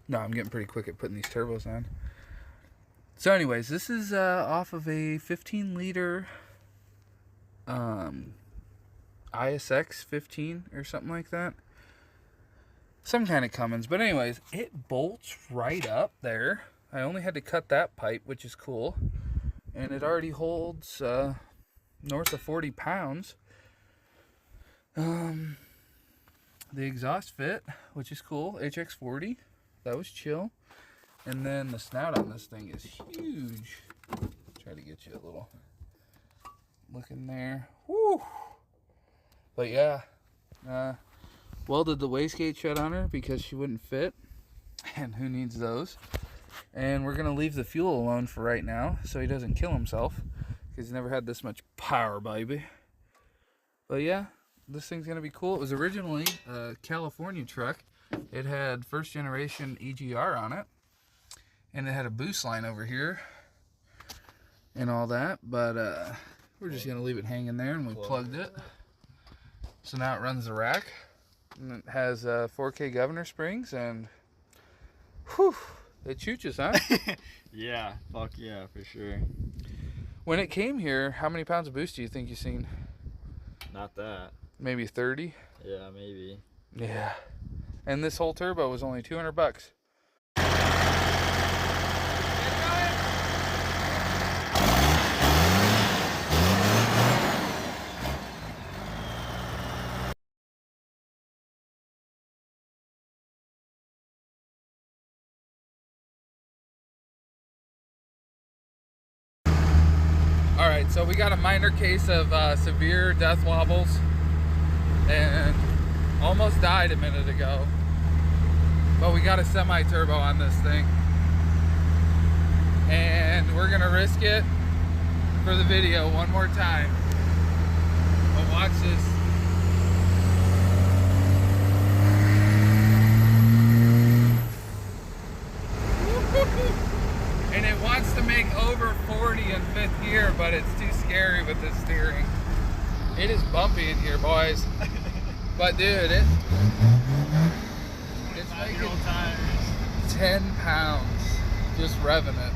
No, I'm getting pretty quick at putting these turbos on. So anyways, this is off of a 15-liter ISX 15 or something like that. Some kind of Cummins. But anyways, it bolts right up there. I only had to cut that pipe, which is cool. And it already holds north of 40 pounds. The exhaust fit, which is cool. HX40. That was chill. And then the snout on this thing is huge. Try to get you a little look in there. Woo! But yeah, welded the wastegate shut on her because she wouldn't fit. And who needs those? And we're going to leave the fuel alone for right now so he doesn't kill himself. Because he's never had this much power, baby. But yeah, this thing's going to be cool. It was originally a California truck. It had first generation EGR on it. And it had a boost line over here and all that, but we're just gonna leave it hanging there, and we plugged it. So now it runs the rack, and it has 4K governor springs, and whew, it chooches, huh? Yeah, fuck yeah, for sure. When it came here, how many pounds of boost do you think you seen? Not that. Maybe 30? Yeah, maybe. Yeah. And this whole turbo was only 200 bucks. Alright, so we got a minor case of severe death wobbles and almost died a minute ago. But we got a semi-turbo on this thing. And we're gonna risk it for the video one more time. But watch this. And it wants to make over 40 in 5th gear, but it's too scary with the steering. It is bumpy in here, boys. But dude, it's making 10 pounds just revving it.